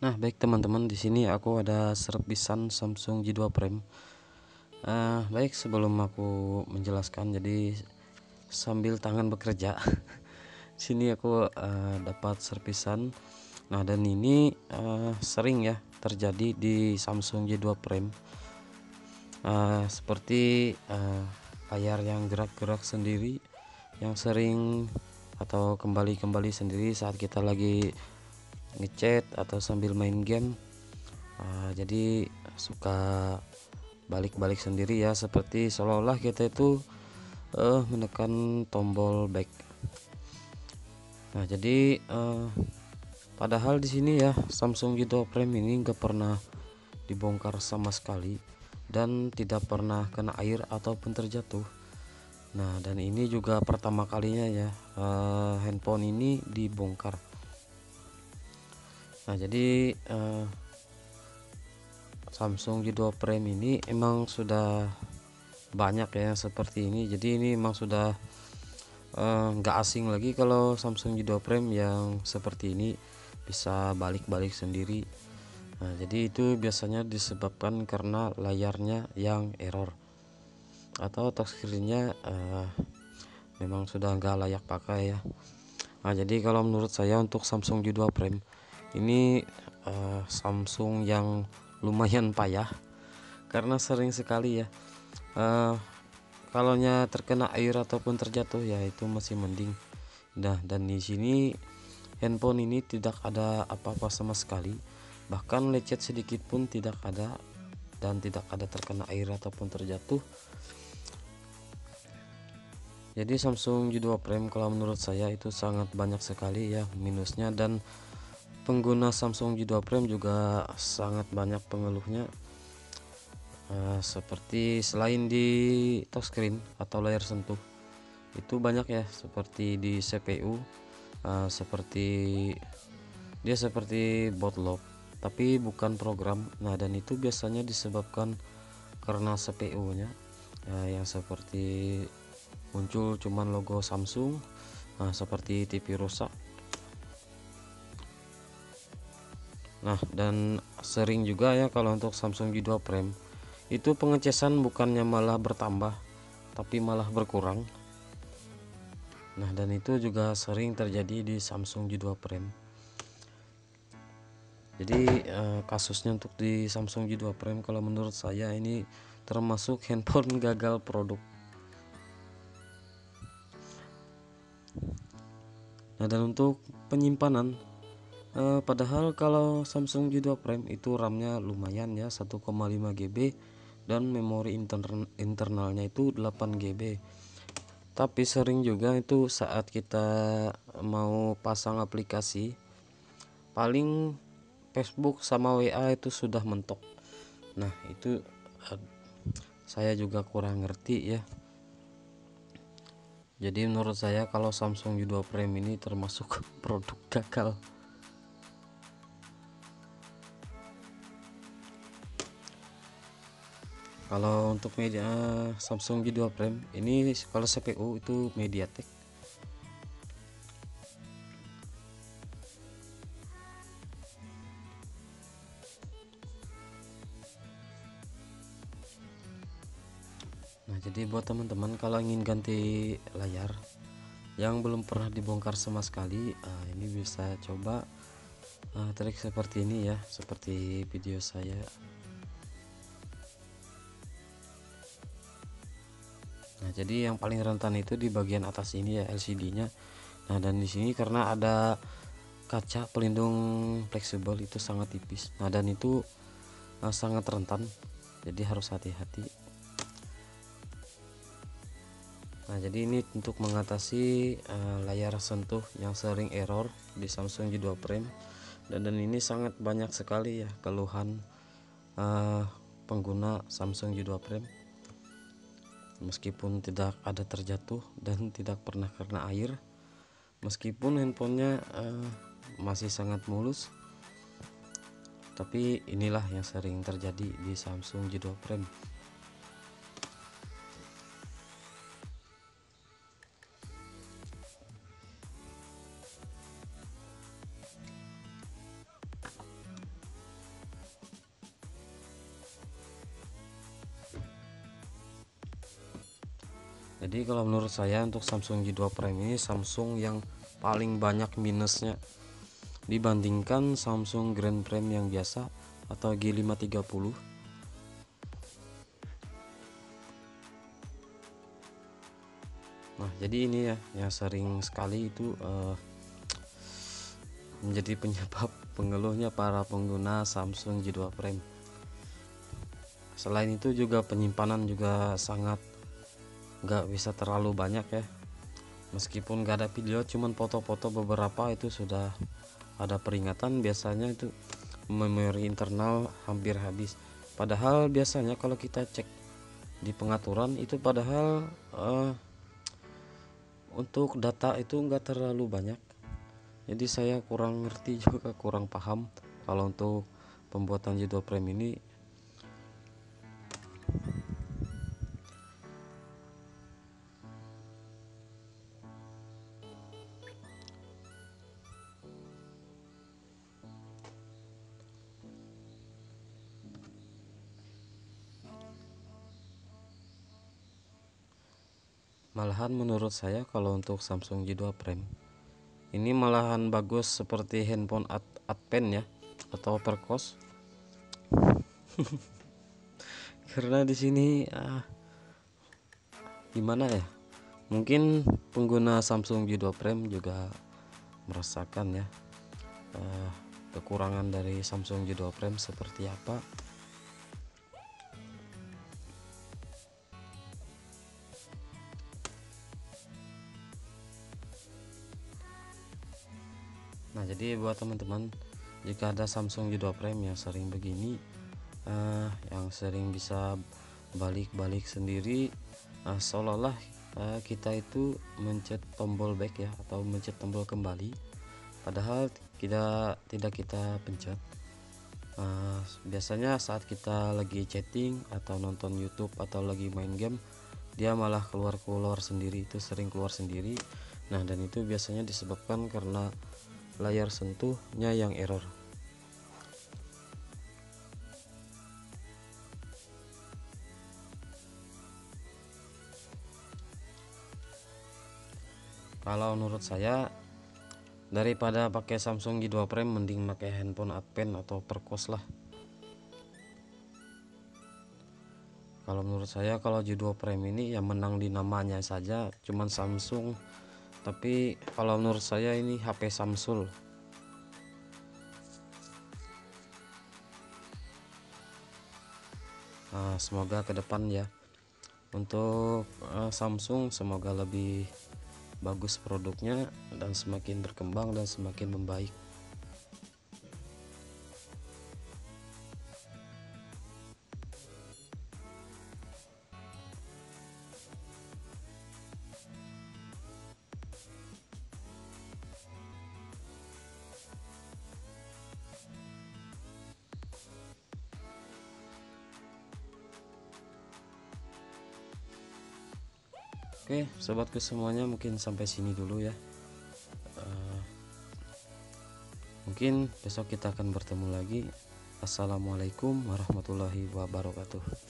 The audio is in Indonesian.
Nah, baik teman-teman, di sini aku ada servisan Samsung J2 Prime. Baik, sebelum aku menjelaskan, jadi sambil tangan bekerja, sini aku dapat servisan. Nah, dan ini sering ya terjadi di Samsung J2 Prime. Seperti layar yang gerak-gerak sendiri, yang sering atau kembali-kembali sendiri saat kita lagi ngechat atau sambil main game. Jadi suka balik-balik sendiri ya, seperti seolah-olah kita itu menekan tombol back. Nah, jadi padahal di sini ya Samsung J2 Prime ini nggak pernah dibongkar sama sekali dan tidak pernah kena air ataupun terjatuh. Nah, dan ini juga pertama kalinya ya handphone ini dibongkar. Nah, jadi Samsung J2 Prime ini emang sudah banyak ya seperti ini. Jadi ini emang sudah nggak asing lagi kalau Samsung J2 Prime yang seperti ini bisa balik-balik sendiri. Nah, jadi itu biasanya disebabkan karena layarnya yang error atau touchscreen-nya memang sudah nggak layak pakai ya. Nah, jadi kalau menurut saya untuk Samsung J2 Prime ini Samsung yang lumayan payah karena sering sekali ya kalaunya terkena air ataupun terjatuh ya itu masih mending. Nah, dan di sini handphone ini tidak ada apa-apa sama sekali, bahkan lecet sedikit pun tidak ada, dan tidak ada terkena air ataupun terjatuh. Jadi Samsung J2 Prime kalau menurut saya itu sangat banyak sekali ya minusnya, dan pengguna Samsung J2 Prime juga sangat banyak pengeluhnya. Seperti selain di touchscreen atau layar sentuh itu banyak ya, seperti di CPU, seperti dia seperti bootloop tapi bukan program. Nah, dan itu biasanya disebabkan karena CPU nya yang seperti muncul cuman logo Samsung, seperti TV rusak. Nah, dan sering juga ya kalau untuk Samsung J2 Prime itu pengecasan bukannya malah bertambah tapi malah berkurang. Nah, dan itu juga sering terjadi di Samsung J2 Prime. Jadi kasusnya untuk di Samsung J2 Prime kalau menurut saya ini termasuk handphone gagal produk. Nah, dan untuk penyimpanan, padahal kalau Samsung J2 Prime itu RAM-nya lumayan ya, 1,5 GB, dan memori internalnya itu 8 GB. Tapi sering juga itu saat kita mau pasang aplikasi, paling Facebook sama WA itu sudah mentok. Nah, itu saya juga kurang ngerti ya. Jadi menurut saya kalau Samsung J2 Prime ini termasuk produk gagal. Kalau untuk media Samsung J2 Prime ini, kalau CPU itu MediaTek. Nah, jadi buat teman-teman kalau ingin ganti layar yang belum pernah dibongkar sama sekali, ini bisa coba trik seperti ini ya, seperti video saya. Nah, jadi yang paling rentan itu di bagian atas ini ya, LCD-nya. Nah, dan di sini karena ada kaca pelindung fleksibel itu sangat tipis. Nah, dan itu sangat rentan, jadi harus hati-hati. Nah, jadi ini untuk mengatasi layar sentuh yang sering error di Samsung J2 Prime, dan ini sangat banyak sekali ya keluhan pengguna Samsung J2 Prime. Meskipun tidak ada terjatuh dan tidak pernah kena air, meskipun handphonenya masih sangat mulus, tapi inilah yang sering terjadi di Samsung J2 Prime. Jadi kalau menurut saya untuk Samsung J2 Prime ini Samsung yang paling banyak minusnya dibandingkan Samsung Grand Prime yang biasa atau G530. Nah jadi ini ya yang sering sekali itu menjadi penyebab pengeluhnya para pengguna Samsung J2 Prime. Selain itu juga penyimpanan juga sangat nggak bisa terlalu banyak ya, meskipun nggak ada video cuman foto-foto beberapa itu sudah ada peringatan, biasanya itu memori internal hampir habis. Padahal biasanya kalau kita cek di pengaturan itu padahal untuk data itu nggak terlalu banyak. Jadi saya kurang ngerti juga, kurang paham kalau untuk pembuatan J2 Prime ini. Malahan menurut saya kalau untuk Samsung J2 Prime ini malahan bagus seperti handphone Advent ya, atau Perkos. Karena di sini gimana ya, mungkin pengguna Samsung J2 Prime juga merasakan ya kekurangan dari Samsung J2 Prime seperti apa. Nah jadi buat teman-teman, jika ada Samsung J2 Prime yang sering begini, yang sering bisa balik-balik sendiri, seolah-olah kita itu mencet tombol back ya, atau mencet tombol kembali, padahal tidak kita pencet. Biasanya saat kita lagi chatting atau nonton YouTube atau lagi main game, dia malah keluar sendiri, itu sering keluar sendiri. Nah dan itu biasanya disebabkan karena layar sentuhnya yang error. Kalau menurut saya, daripada pakai Samsung J2 Prime mending pakai handphone Advent atau Perkos lah. Kalau menurut saya kalau J2 Prime ini ya menang di namanya saja cuman Samsung, tapi kalau menurut saya ini HP Samsul. Semoga ke depan ya untuk Samsung semoga lebih bagus produknya dan semakin berkembang dan semakin membaik. Oke sobatku semuanya, mungkin sampai sini dulu ya. Mungkin besok kita akan bertemu lagi. Assalamualaikum warahmatullahi wabarakatuh.